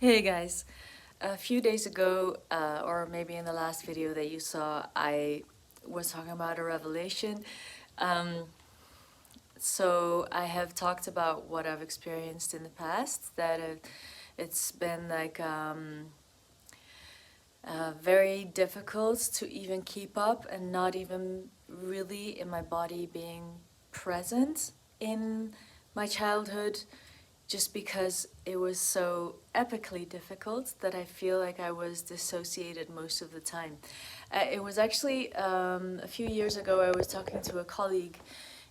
Hey guys, a few days ago, or maybe in the last video that you saw, I was talking about a revelation. Um, so I have talked about what I've experienced in the past, that it's been like very difficult to even keep up and not even really in my body being present in my childhood, just because it was so epically difficult that I feel like I was dissociated most of the time. It was actually a few years ago, I was talking to a colleague,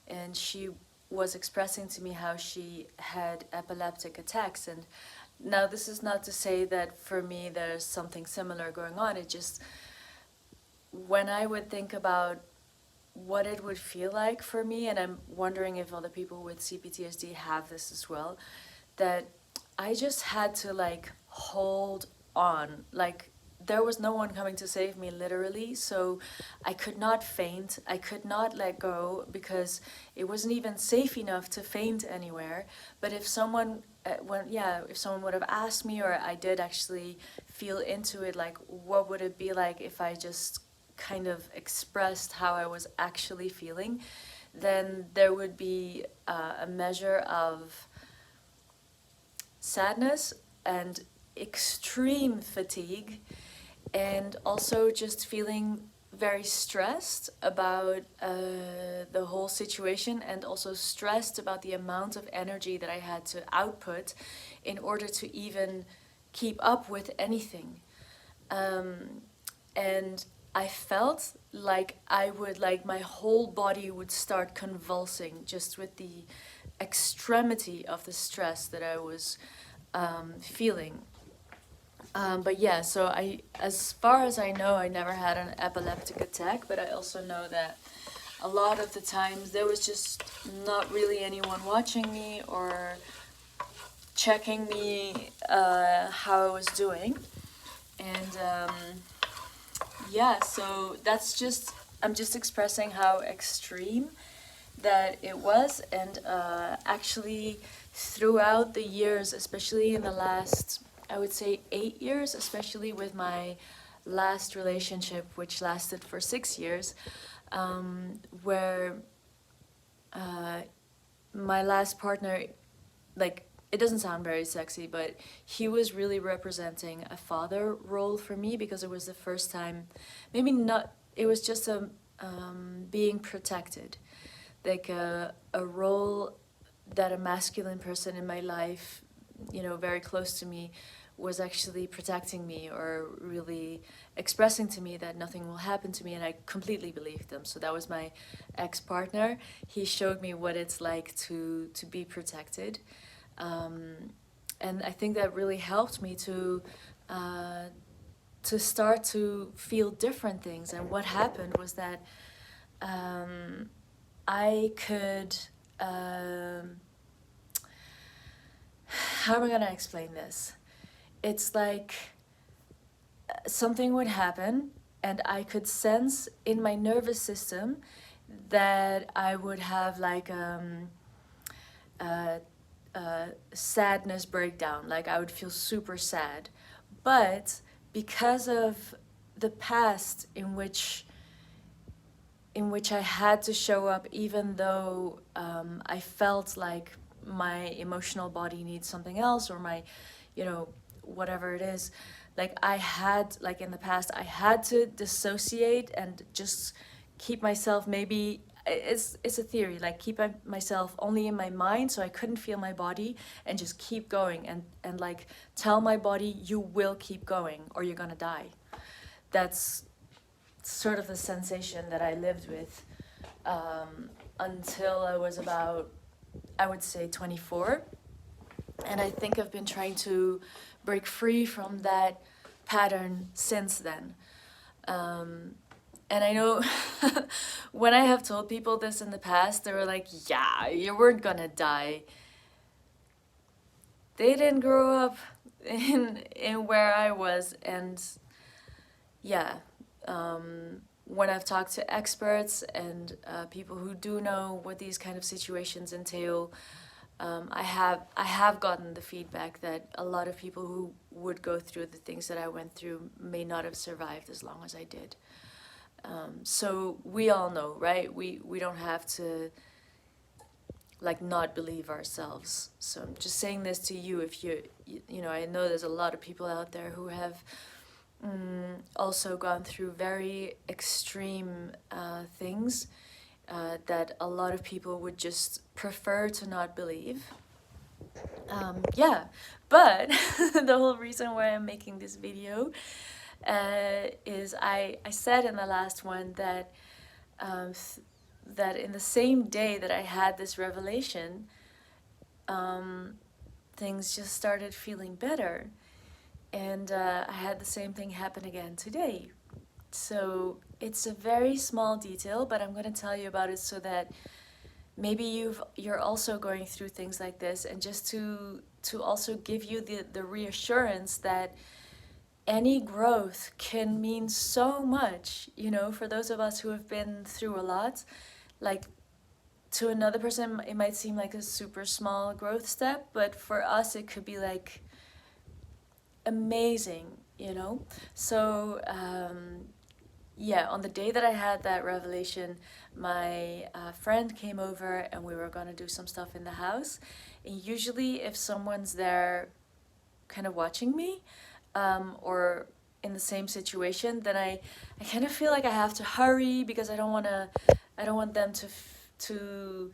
and she was expressing to me how she had epileptic attacks. And now, this is not to say that for me there's something similar going on. It just, when I would think about what it would feel like for me, and I'm wondering if other people with CPTSD have this as well, that I just had to like hold on. Like there was no one coming to save me literally, so I could not faint. I could not let go because it wasn't even safe enough to faint anywhere. But if someone if someone would have asked me, or I did actually feel into it, like what would it be like if I just kind of expressed how I was actually feeling, then there would be a measure of sadness and extreme fatigue, and also just feeling very stressed about the whole situation, and also stressed about the amount of energy that I had to output in order to even keep up with anything. And I felt like my whole body would start convulsing just with the extremity of the stress that I was feeling. But yeah, so as far as I know, I never had an epileptic attack, but I also know that a lot of the times there was just not really anyone watching me or checking me how I was doing. And yeah, so I'm just expressing how extreme that it was. And actually, throughout the years, especially in the last, I would say 8 years, especially with my last relationship, which lasted for 6 years, where my last partner, like, it doesn't sound very sexy, but he was really representing a father role for me, because it was the first time, maybe not, it was just a being protected, like a role that a masculine person in my life, very close to me, was actually protecting me, or really expressing to me that nothing will happen to me, and I completely believed them. So that was my ex-partner. He showed me what it's like to be protected, and I think that really helped me to start to feel different things. And what happened was that I could how am I gonna explain this? It's like something would happen, and I could sense in my nervous system that I would have like a sadness breakdown. Like I would feel super sad. But because of the past in which I had to show up, even though I felt like my emotional body needs something else, or my, whatever it is. Like I had, like in the past, I had to dissociate and just keep myself, maybe it's a theory, like keep myself only in my mind, so I couldn't feel my body, and just keep going, and like tell my body, you will keep going or you're gonna die. That's sort of the sensation that I lived with until I was about, I would say, 24. And I think I've been trying to break free from that pattern since then. And I know when I have told people this in the past, they were like, yeah, you weren't gonna die. They didn't grow up in where I was. And yeah, when I've talked to experts and people who do know what these kind of situations entail, I have gotten the feedback that a lot of people who would go through the things that I went through may not have survived as long as I did. So we all know, right? We don't have to like not believe ourselves. So I'm just saying this to you. If you know, I know there's a lot of people out there who have also gone through very extreme things that a lot of people would just prefer to not believe. Yeah, but the whole reason why I'm making this video is I said in the last one that that in the same day that I had this revelation, things just started feeling better. And I had the same thing happen again today. So it's a very small detail, but I'm going to tell you about it so that maybe you're also going through things like this, and just to also give you the reassurance that any growth can mean so much, you know, for those of us who have been through a lot. Like, to another person it might seem like a super small growth step, but for us it could be like amazing, you know. So yeah, on the day that I had that revelation, my friend came over and we were gonna do some stuff in the house. And usually if someone's there kind of watching me, or in the same situation, then I kind of feel like I have to hurry because I don't want them to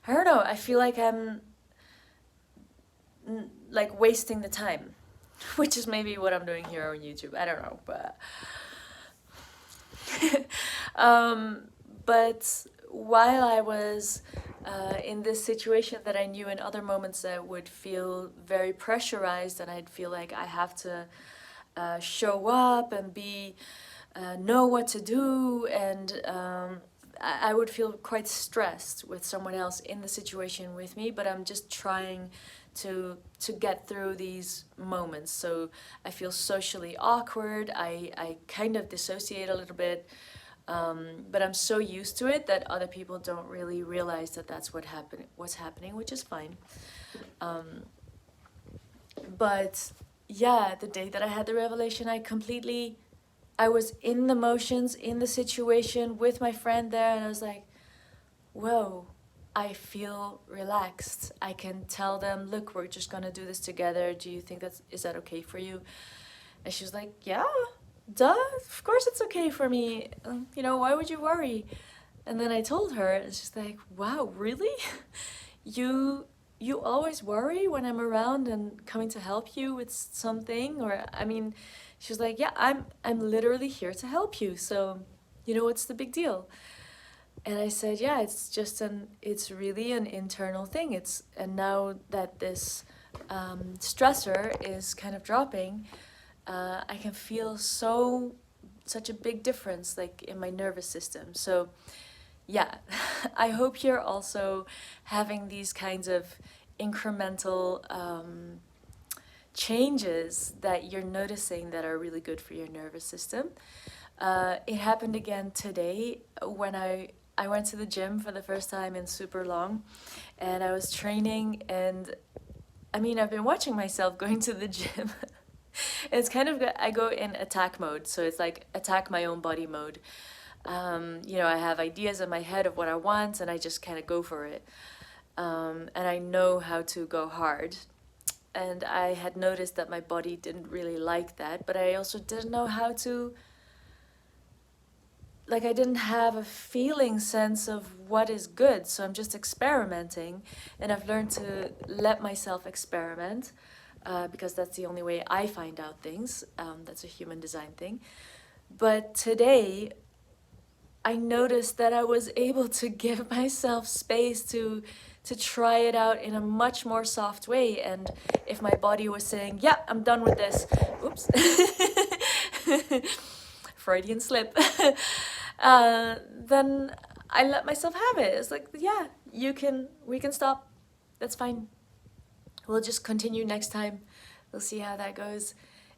I don't know, I feel like I'm like wasting the time, which is maybe what I'm doing here on YouTube. I don't know, but but while I was in this situation that I knew in other moments that would feel very pressurized, and I'd feel like I have to show up and be know what to do, and I would feel quite stressed with someone else in the situation with me, but I'm just trying to get through these moments. So I feel socially awkward, I kind of dissociate a little bit, but I'm so used to it that other people don't really realize that that's what's happening, which is fine. But yeah, the day that I had the revelation, I was in the motions, in the situation with my friend there, and I was like, whoa, I feel relaxed. I can tell them, look, we're just gonna do this together. Do you think is that okay for you? And she was like, yeah, duh, of course it's okay for me. You know, why would you worry? And then I told her, and she's like, wow, really? You always worry when I'm around and coming to help you with something? Or, I mean, she was like, yeah, I'm literally here to help you, so, you know, what's the big deal? And I said, yeah, it's really an internal thing. And now that this stressor is kind of dropping, I can feel such a big difference, like in my nervous system. So yeah, I hope you're also having these kinds of incremental changes that you're noticing that are really good for your nervous system. It happened again today when I went to the gym for the first time in super long, and I was training, and I mean, I've been watching myself going to the gym. It's kind of, I go in attack mode, so it's like attack my own body mode. You know, I have ideas in my head of what I want, and I just kind of go for it. And I know how to go hard. And I had noticed that my body didn't really like that, but I also didn't know how to, like, I didn't have a feeling sense of what is good, so I'm just experimenting, and I've learned to let myself experiment, because that's the only way I find out things. That's a human design thing. But today, I noticed that I was able to give myself space to try it out in a much more soft way. And if my body was saying, yeah, I'm done with this, oops, Freudian slip, then I let myself have it. It's like, yeah, we can stop, that's fine. We'll just continue next time. We'll see how that goes.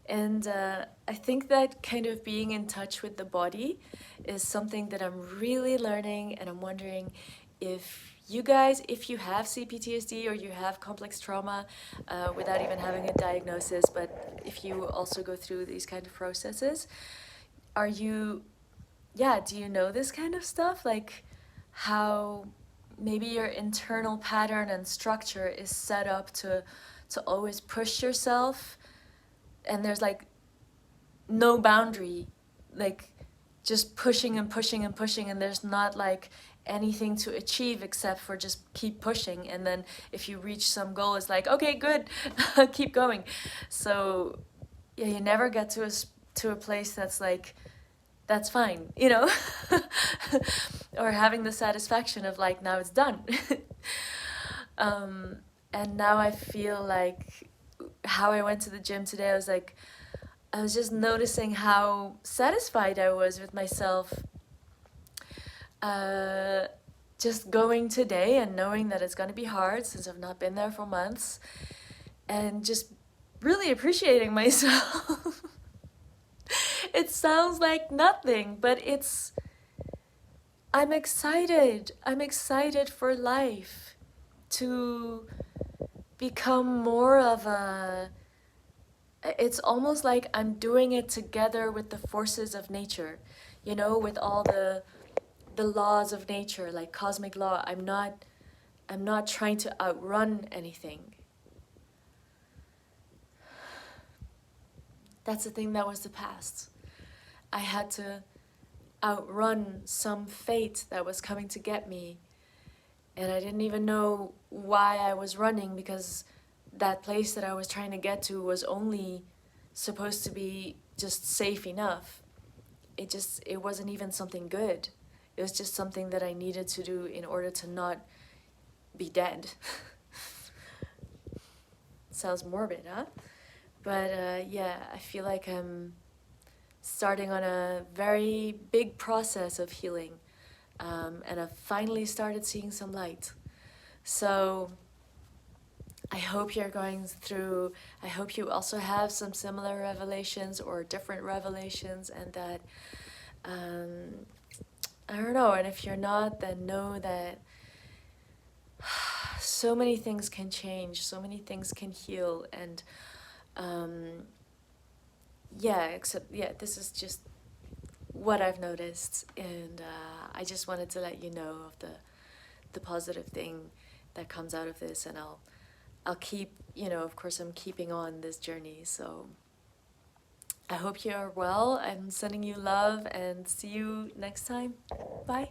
And I think that kind of being in touch with the body is something that I'm really learning, and I'm wondering if you have CPTSD or you have complex trauma without even having a diagnosis, but if you also go through these kind of processes, do you know this kind of stuff? Like how maybe your internal pattern and structure is set up to always push yourself, and there's like no boundary, like just pushing and pushing and pushing, and there's not like anything to achieve except for just keep pushing, and then if you reach some goal it's like okay, good, keep going. So yeah, you never get to a place that's like that's fine, you know. Or having the satisfaction of like now it's done. um, and now I feel like how I went to the gym today, I was just noticing how satisfied I was with myself. Uh, just going today and knowing that it's going to be hard since I've not been there for months, and just really appreciating myself. It sounds like nothing, but I'm excited. I'm excited for life to become more of a. It's almost like I'm doing it together with the forces of nature, you know, with all the laws of nature, like cosmic law. I'm not trying to outrun anything. That's the thing that was the past. I had to outrun some fate that was coming to get me, and I didn't even know why I was running, because that place that I was trying to get to was only supposed to be just safe enough. It wasn't even something good. It was just something that I needed to do in order to not be dead. Sounds morbid, huh? But yeah, I feel like I'm starting on a very big process of healing, and I've finally started seeing some light. So I hope you're going through, I hope you also have some similar revelations or different revelations, and that, I don't know, and if you're not, then know that so many things can change, so many things can heal, and this is just what I've noticed, and I just wanted to let you know of the positive thing that comes out of this, and I'll keep, you know, of course I'm keeping on this journey, so I hope you are well. I'm sending you love, and see you next time. Bye.